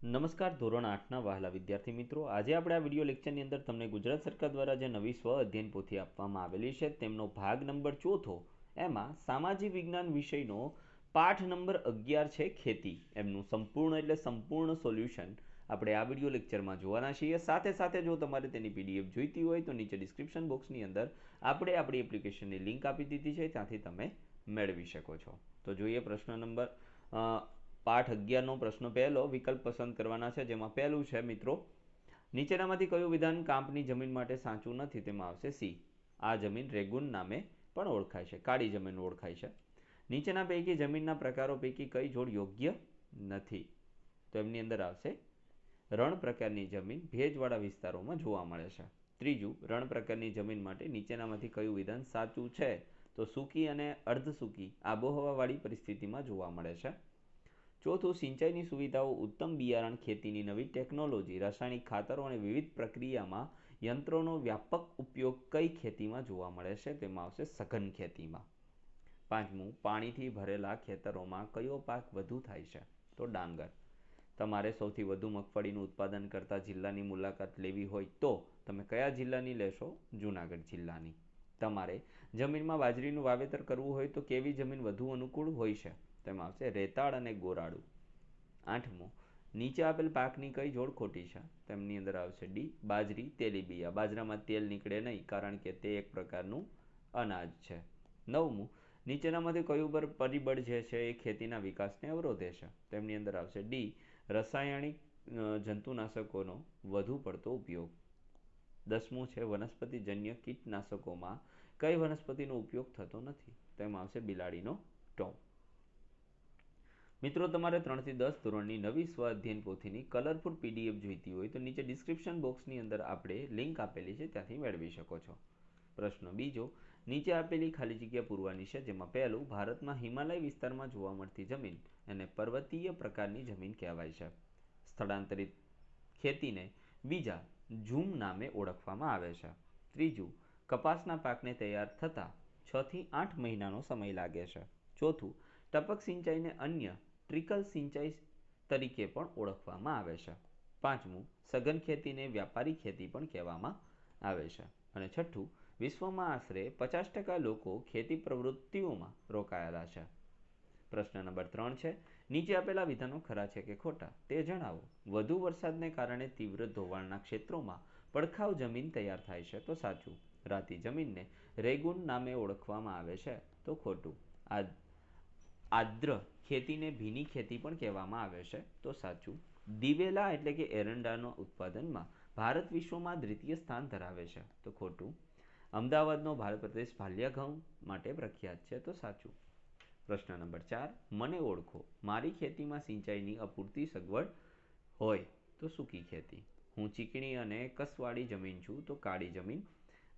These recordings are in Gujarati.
નમસ્કાર ધોરણ 8ના વહાલા વિદ્યાર્થી મિત્રો, આજે આપણે આ વિડીયો લેક્ચરની અંદર તમને ગુજરાત સરકાર દ્વારા જે નવી સ્વ અધ્યયન પોથી આપવામાં આવેલી છે તેમનો ભાગ નંબર 4 એમાં સામાજિક વિજ્ઞાન વિષયનો પાઠ નંબર 11 છે ખેતી, એમનું સંપૂર્ણ સોલ્યુશન આપણે આ વિડીયો લેક્ચરમાં જોવાના છીએ। સાથે સાથે જો તમારે તેની પીડીએફ જોઈતી હોય તો નીચે ડિસ્ક્રિપ્શન બોક્સની અંદર આપણે આપણી એપ્લિકેશનની લિંક આપી દીધી છે, ત્યાંથી તમે મેળવી શકો છો। તો જોઈએ પ્રશ્ન નંબર પાઠ 11નો પ્રશ્ન પહેલો, વિકલ્પ પસંદ કરવાના છે, જેમાં પહેલું છે મિત્રો, નીચેનામાંથી કયું વિધાન કાંપની જમીન માટે સાચું નથી? તેમાં આવશે સી, આ જમીન રેગુન નામે પણ ઓળખાય છે, કાળી જમીન ઓળખાય છે। નીચેના પૈકી જમીનના પ્રકારો પૈકી કઈ જોડ યોગ્ય નથી? તો એમની અંદર આવશે રણ પ્રકારની જમીન ભેજવાળા વિસ્તારોમાં જોવા મળે છે। ત્રીજું, રણ પ્રકારની જમીન માટે નીચેનામાંથી કયું વિધાન સાચું છે? તો સૂકી અને અર્ધ સૂકી આબોહવાવાળી પરિસ્થિતિમાં જોવા મળે છે। ચોથું, સિંચાઈની સુવિધાઓ, ઉત્તમ બિયારણ, ખેતીની નવી ટેકનોલોજી, રાસાયણિક ખાતરો અને વિવિધ પ્રક્રિયામાં યંત્રોનો વ્યાપક ઉપયોગ કઈ ખેતીમાં જોવા મળે છે? તેમાં આવશે સઘન ખેતીમાં। પાંચમું, પાણીથી ભરેલા ખેતરોમાં કયો પાક વધુ થાય છે? તો ડાંગર। તમારે સૌથી વધુ મગફળીનું ઉત્પાદન કરતા જિલ્લાની મુલાકાત લેવી હોય તો તમે કયા જિલ્લાની લેશો? જૂનાગઢ જિલ્લાની। તમારે જમીનમાં બાજરીનું વાવેતર કરવું હોય તો કેવી જમીન વધુ અનુકૂળ હોય છે? તેમાં આવશે રેતાળ અને ગોરાળું। આઠમું, નીચે આપેલ પાકની કઈ જોડ ખોટી છે? તેમની અંદર આવશે ડી, બાજરી તેલીબિયા। બાજરામાં તેલ નીકળે નહીં, કારણ કે તે એક પ્રકારનું અનાજ છે। નવમું, નીચેનામાંથી કયું પરિબળ જે છે એ ખેતીના વિકાસને અવરોધે છે? તેમની અંદર આવશે ડી, રાસાયણિક જંતુનાશકોનો વધુ પડતો ઉપયોગ। દસમું છે, વનસ્પતિજન્ય કીટનાશકોમાં કઈ વનસ્પતિનો ઉપયોગ થતો નથી? તેમાં આવશે બિલાડીનો ટોપ। મિત્રો, તમારે 3 થી 10 ધોરણની નવી સ્વ અધ્યયન પોથીની કલરફુલ પીડીએફ જોઈતી હોય તો નીચે ડિસ્ક્રિપ્શન બોક્સની અંદર આપણે લિંક આપેલી છે, ત્યાંથી મેળવી શકો છો। પ્રશ્ન બીજો, નીચે આપેલી ખાલી જગ્યા પૂરવાની છે, જેમાં પહેલું, ભારતમાં હિમાલય વિસ્તારમાં જોવા મળતી જમીન એને પર્વતીય પ્રકારની જમીન કહેવાય છે। સ્થળાંતરિત ખેતીને બીજા ઝૂમ નામે ઓળખવામાં આવે છે। ત્રીજું, કપાસના પાકને તૈયાર થતા 6 થી 8 મહિનાનો સમય લાગે છે। ચોથું, ટપક સિંચાઈને અન્ય ટ્રિકલ સિંચાઈ તરીકે પણ ઓળખવામાં આવે છે। પાંચમું, સઘન ખેતીને વ્યાપારી ખેતી પણ કહેવામાં આવે છે। અને છઠ્ઠું, વિશ્વમાં આશરે 50% લોકો ખેતી પ્રવૃત્તિઓમાં રોકાયેલા છે। પ્રશ્ન નંબર 3 છે, નીચે આપેલા વિધાનો ખરા છે કે ખોટા તે જણાવો। વધુ વરસાદને કારણે તીવ્ર ધોવાણના ક્ષેત્રોમાં પડખાવ જમીન તૈયાર થાય છે, તો સાચું। રાતી જમીનને રેગુન નામે ઓળખવામાં આવે છે, તો ખોટું। આદ્ર ખેતીને ભીની ખેતી પણ કહેવામાં આવે છે, તો સાચું। દિવેલા એટલે કે એરંડાના ઉત્પાદનમાં ભારત વિશ્વમાં દ્વિતીય સ્થાન ધરાવે છે, તો ખોટું। અમદાવાદનો ભારત પ્રદેશ ભાલિયા ઘઉં માટે પ્રખ્યાત છે, તો સાચું। પ્રશ્ન નંબર 4, મને ઓળખો, મારી ખેતીમાં સિંચાઈની અપૂરતી સગવડ હોય તો સૂકી ખેતી। હું ચીકણી અને કસવાળી જમીન છું, તો કાળી જમીન।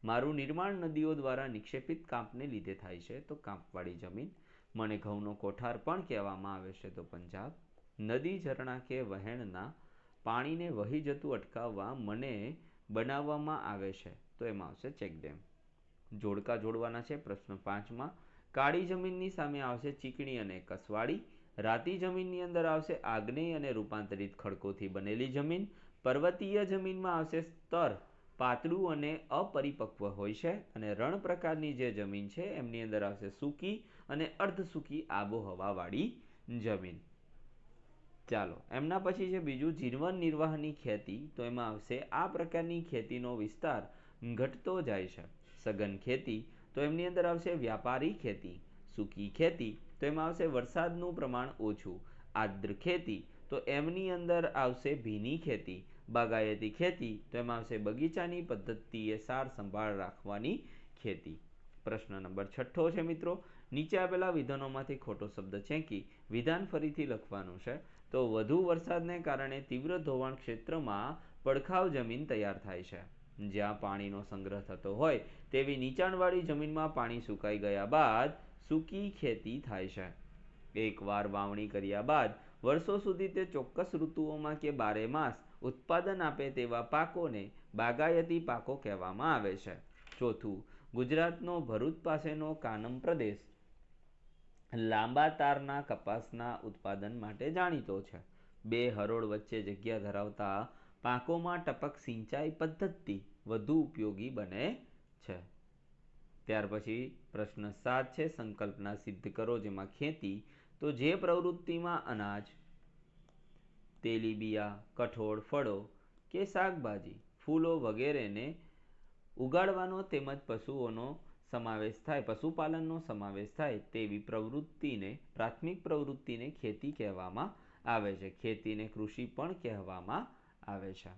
મારું નિર્માણ નદીઓ દ્વારા નિક્ષેપિત કાંપને લીધે થાય છે, તો કાંપવાળી જમીન। મને ઘઉંનો કોઠાર પણ કહેવામાં આવે છે, તો પંજાબ। નદી, ઝરણા કે વહેણના પાણીને વહી જતું અટકાવવા મને બનાવવામાં આવે છે, તો એમાં આવશે ચેકડેમ। જોડકા જોડવાના છે પ્રશ્ન 5માં। કાળી જમીનની સામે આવશે ચીકણી અને કસવાળી। રાતી જમીનની અંદર આવશે આગ્નેય અને રૂપાંતરિત ખડકોથી બનેલી જમીન। પર્વતીય જમીનમાં આવશે સ્તર પાતળું અને અપરિપક્વ હોય છે। અને રણ પ્રકારની જે જમીન છે એમની અંદર આવશે સૂકી અને અર્ધ સૂકી આબોહવાવાળી જમીન। ચાલો, એમના પછી છે બીજું, જીવન નિર્વાહની ખેતી, તો એમાં આવશે આ પ્રકારની ખેતીનો વિસ્તાર ઘટતો જાય છે। સઘન ખેતી, તો એમની અંદર આવશે વ્યાપારી ખેતી। સૂકી ખેતી, તો એમાં આવશે વરસાદનું પ્રમાણ ઓછું। આદ્ર ખેતી, તો એમની અંદર આવશે ભીની ખેતી। બાગાયતી ખેતી, તો એમાં આવશે બગીચાની પદ્ધતિએ સાર સંભાળ રાખવાની ખેતી। પ્રશ્ન નંબર 6 છે મિત્રો, નીચે આપેલા વિધાનોમાંથી ખોટો શબ્દ છેકી વિધાન ફરીથી લખવાનું છે। તો વધુ વરસાદને કારણે તીવ્ર ધોવાણ ક્ષેત્રમાં પડખાવ જમીન તૈયાર થાય છે। જ્યાં પાણીનો સંગ્રહ થતો હોય તેવી નીચાણવાળી જમીનમાં પાણી સુકાઈ ગયા બાદ સૂકી ખેતી થાય છે। એકવાર વાવણી કર્યા બાદ વર્ષો સુધી તે ચોક્કસ ઋતુઓમાં કે બારે માસ ઉત્પાદન આપે તેવા પાકોને બાગાયતી પાકો કહેવામાં આવે છે। ચોથું, ગુજરાતનો ભરૂચ પાસેનો કાનમ પ્રદેશ લાંબા તારના કપાસના ઉત્પાદન માટે જાણીતો છે। બે હરોળ વચ્ચે જગ્યા ધરાવતા પાકોમાં ટપક સિંચાઈ પદ્ધતિ વધુ ઉપયોગી બને છે. ત્યાર પછી પ્રશ્ન 7 છે, સંકલ્પના સિદ્ધ કરો, જેમાં ખેતી તો જે પ્રવૃત્તિમાં અનાજ, તેલીબિયા, કઠોળ, ફળો કે શાકભાજી, ફૂલો વગેરેને ઉગાડવાનો તેમજ પશુઓનો સમાવેશ થાય, પશુપાલનનો સમાવેશ થાય તેવી પ્રવૃત્તિને, પ્રાથમિક પ્રવૃત્તિને ખેતી કહેવામાં આવે છે. ખેતીને કૃષિ પણ કહેવામાં આવે છે.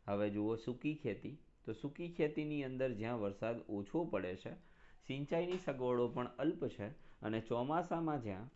હવે જુઓ સૂકી ખેતી. તો સૂકી ખેતીની અંદર જ્યાં વરસાદ ઓછો પડે છે, સિંચાઈની સગવડો પણ અલ્પ છે અને ચોમાસામાં જ્યાં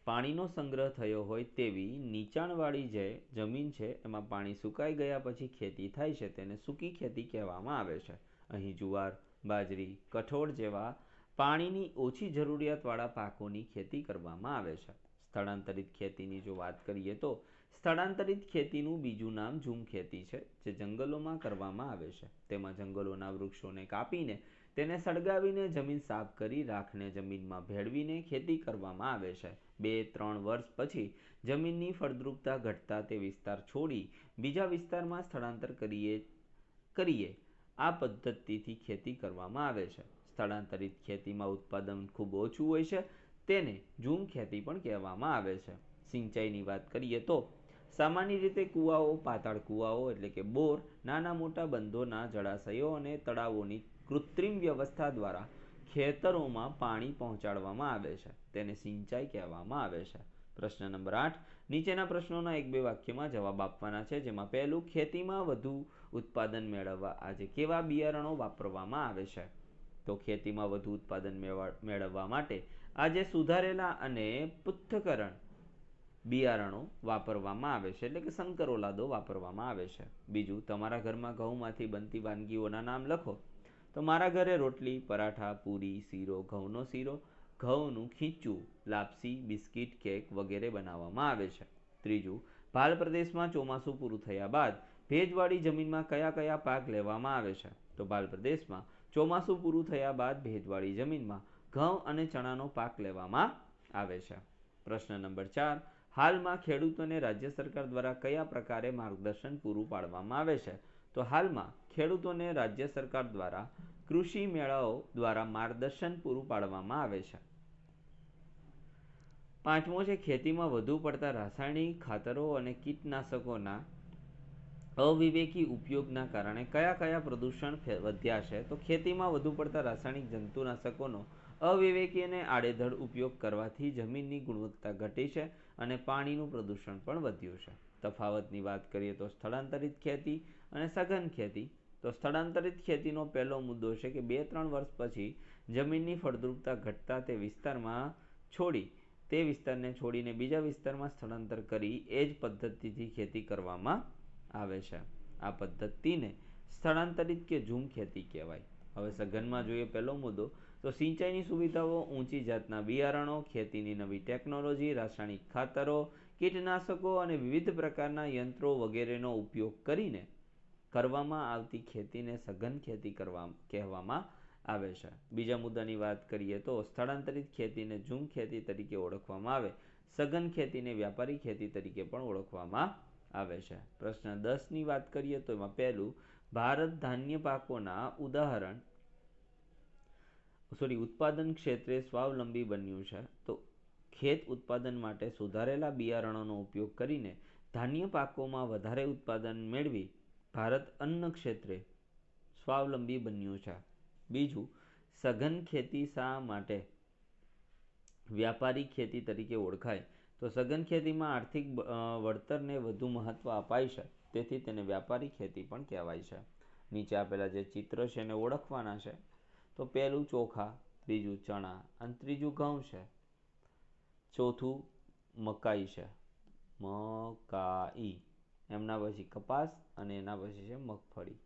પાણીનો સંગ્રહ થયો હોય તેવી નીચાણવાળી જે જમીન છે એમાં પાણી સુકાઈ ગયા પછી ખેતી થાય છે તેને સૂકી ખેતી કહેવામાં આવે છે. અહીં જુવાર, બાજરી, કઠોળ જેવા પાણીની ઓછી જરૂરિયાતવાળા પાકોની ખેતી કરવામાં આવે છે. સ્થળાંતરિત ખેતીની જો વાત કરીએ તો સ્થળાંતરિત ખેતીનું બીજું નામ ઝૂમ ખેતી છે, જે જંગલોમાં કરવામાં આવે છે. તેમાં જંગલોના વૃક્ષોને કાપીને તેને સળગાવીને જમીન સાફ કરી રાખને જમીનમાં ભેળવીને ખેતી કરવામાં આવે છે. 2-3 વર્ષ પછી જમીનની ફળદ્રુપતા ઘટતા તે વિસ્તાર છોડી બીજા વિસ્તારમાં સ્થળાંતર કરીએ આ પદ્ધતિથી ખેતી કરવામાં આવે છે. સ્થળાંતરિત ખેતીમાં ઉત્પાદન ખૂબ ઓછું હોય છે, તેને ઝૂમ ખેતી પણ કહેવામાં આવે છે. સિંચાઈની વાત કરીએ તો સામાન્ય રીતે કૂવાઓ, પાતાળ કૂવાઓ એટલે કે બોર, નાના મોટા બંધોના જળાશયો અને તળાવોની કૃત્રિમ વ્યવસ્થા દ્વારા ખેતરોમાં પાણી પહોંચાડવામાં આવે છે, તેને સિંચાઈ કહેવામાં આવે છે. પ્રશ્ન નંબર 8, નીચેના પ્રશ્નોના 1-2 વાક્યમાં જવાબ આપવાના છે, જેમાં પહેલું, ખેતીમાં વધુ ઉત્પાદન મેળવવા આજે કેવા બિયારણો વાપરવામાં આવે છે? તો ખેતીમાં વધુ ઉત્પાદન મેળવવા માટે આજે સુધારેલા અને પૃથ્થકરણ બિયારણો વાપરવામાં આવે છે, એટલે કે સંકર ઓલાદો વાપરવામાં આવે છે. બીજું, તમારા ઘરમાં ઘઉંમાંથી બનતી વાનગીઓના નામ લખો. તો મારા ઘરે રોટલી, પરાઠા, પૂરી, શીરો, ઘઉંનો શીરો, ઘઉંનું ખીચું, લાપસી, બિસ્કિટ, કેક વગેરે બનાવવામાં આવે છે. ત્રીજું, ભાલ પ્રદેશમાં ચોમાસું પૂરું થયા બાદ ભેજવાળી જમીનમાં કયા કયા પાક લેવામાં આવે છે? તો ભાલ પ્રદેશમાં ચોમાસું પૂરું થયા બાદ ભેજવાળી જમીનમાં ઘઉં અને ચણાનો પાક લેવામાં આવે છે. પ્રશ્ન નંબર 4, હાલમાં ખેડૂતોને રાજ્ય સરકાર દ્વારા કયા પ્રકારે માર્ગદર્શન પૂરું પાડવામાં આવે છે? તો હાલમાં ખેડૂતોને રાજ્ય સરકાર દ્વારા કૃષિ મેળાઓ દ્વારા માર્ગદર્શન પૂરું પાડવામાં આવે છે. પાંચમો છે, ખેતીમાં વધુ પડતા રાસાયણિક ખાતરો અને કીટનાશકોના અવિવેકી ઉપયોગના કારણે કયા કયા પ્રદૂષણ વધ્યા છે? તો ખેતીમાં વધુ પડતા રાસાયણિક જંતુનાશકોનો અવિવેકી અને આડેધડ ઉપયોગ કરવાથી જમીનની ગુણવત્તા ઘટી છે અને પાણીનું પ્રદૂષણ પણ વધ્યું છે. તફાવતની વાત કરીએ તો સ્થળાંતરિત ખેતી અને સઘન ખેતી. તો સ્થળાંતરિત ખેતીનો પહેલો મુદ્દો છે કે 2-3 વર્ષ પછી જમીનની ફળદ્રુપતા ઘટતા તે વિસ્તારને છોડીને બીજા વિસ્તારમાં સ્થળાંતર કરી એ જ પદ્ધતિથી ખેતી કરવામાં આવે છે. આ પદ્ધતિને સ્થળાંતરિત કે ઝૂમ ખેતી કહેવાય. હવે સઘનમાં જોઈએ પહેલો મુદ્દો, તો સિંચાઈની સુવિધાઓ, ઊંચી જાતના બિયારણો, ખેતીની નવી ટેકનોલોજી, રાસાયણિક ખાતરો, કીટનાશકો અને વિવિધ પ્રકારના યંત્રો વગેરેનો ઉપયોગ કરીને કરવામાં આવતી ખેતીને સઘન ખેતી કહેવામાં આવે છે. બીજા મુદ્દાની વાત કરીએ તો સ્થળાંતરિત ખેતીને ઝૂમ ખેતી તરીકે ઓળખવામાં આવે, સઘન ખેતીને વ્યાપારી ખેતી તરીકે પણ ઓળખવામાં આવે છે. પ્રશ્ન 10ની વાત કરીએ તો એમાં પહેલું, ભારત ધાન્ય પાકોના ઉત્પાદન ક્ષેત્રે સ્વાવલંબી બન્યું છે. તો ખેત ઉત્પાદન માટે સુધારેલા બિયારણોનો ઉપયોગ કરીને ધાન્ય પાકોમાં વધારે ઉત્પાદન મેળવી ભારત અન્ન ક્ષેત્રે સ્વાવલંબી બન્યું છે. બીજું, સઘન ખેતી શા માટે વ્યાપારી ખેતી તરીકે ઓળખાય? તો સઘન ખેતીમાં આર્થિક વળતરને વધુ મહત્વ અપાય છે, તેથી તેને વ્યાપારી ખેતી પણ કહેવાય છે. નીચે આપેલા જે ચિત્ર છે એને ઓળખવાના છે. તો પહેલું ચોખા, બીજું ચણા અને ત્રીજું ઘઉં છે. ચોથું મકાઈ છે, મકાઈ. એમના પછી કપાસ અને એના પછી છે મગફળી.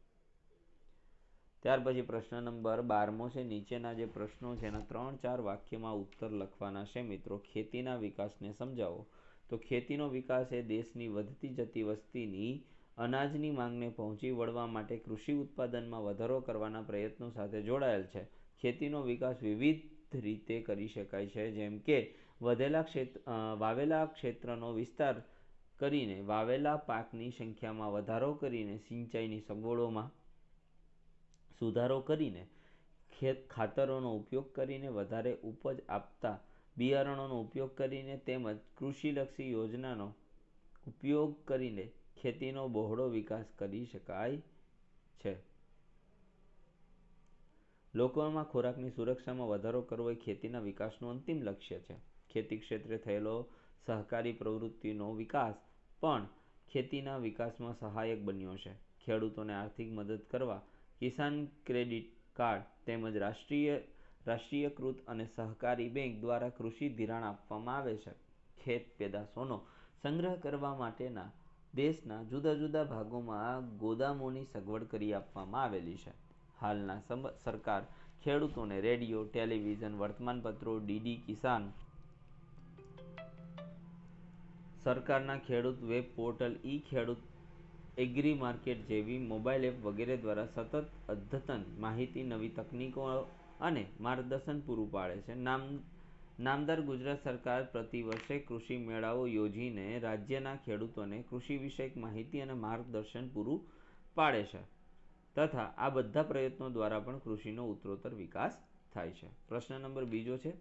ત્યાર પછી પ્રશ્ન નંબર 12મો છે, નીચેના જે પ્રશ્નો છે એના 3-4 વાક્યમાં ઉત્તર લખવાના છે મિત્રો. ખેતીના વિકાસને સમજાવો. તો ખેતીનો વિકાસ એ દેશની વધતી જતી વસ્તીની અનાજની માંગને પહોંચી વળવા માટે કૃષિ ઉત્પાદનમાં વધારો કરવાના પ્રયત્નો સાથે જોડાયેલ છે. ખેતીનો વિકાસ વિવિધ રીતે કરી શકાય છે, જેમ કે વાવેલા ક્ષેત્રનો વિસ્તાર કરીને વાવેલા પાકની સંખ્યામાં વધારો કરીને સિંચાઈની સગવડોમાં સુધારો કરીને ખાતરોનો ઉપયોગ કરીને વધારે ઉપજ આપતા બિયારણોનો ઉપયોગ કરીને તેમજ કૃષિલક્ષી યોજનાનો ઉપયોગ કરીને ખેતીનો બહોળો વિકાસ કરી શકાય છે. લોકોમાં ખોરાકની સુરક્ષામાં વધારો કરવો એ ખેતીના વિકાસનું અંતિમ લક્ષ્ય છે. ખેતી ક્ષેત્રે થયેલો સહકારી પ્રવૃત્તિનો વિકાસ પણ ખેતીના વિકાસમાં સહાયક બન્યો છે. ખેડૂતોને આર્થિક મદદ કરવા કિસાન ક્રેડિટ કાર્ડ તેમજ રાષ્ટ્રીયકૃત અને સહકારી બેંક દ્વારા કૃષિ ધિરાણ આપવામાં આવે છે. ખેત પેદાશોનો સંગ્રહ કરવા માટેના દેશના જુદા જુદા ભાગોમાં ગોદામોની સગવડ કરી આપવામાં આવેલી છે. હાલના સરકાર ખેડૂતોને રેડિયો, ટેલિવિઝન, વર્તમાનપત્રો, ડીડી કિસાન, સરકારના ખેડૂત વેબ પોર્ટલ, ઈ ખેડૂત, એગ્રી માર્કેટ જેવી મોબાઈલ એપ વગેરે દ્વારા સતત અદ્યતન માહિતી, નવી તકનીકો અને માર્ગદર્શન પૂરું પાડે છે. નામદાર ગુજરાત સરકાર પ્રતિ વર્ષે કૃષિ મેળાઓ યોજીને રાજ્યના ખેડૂતોને કૃષિ વિષયક માહિતી અને માર્ગદર્શન પૂરું પાડે છે તથા આ બધા પ્રયત્નો દ્વારા પણ કૃષિનો ઉત્તરોત્તર વિકાસ થાય છે. પ્રશ્ન નંબર બીજો છે,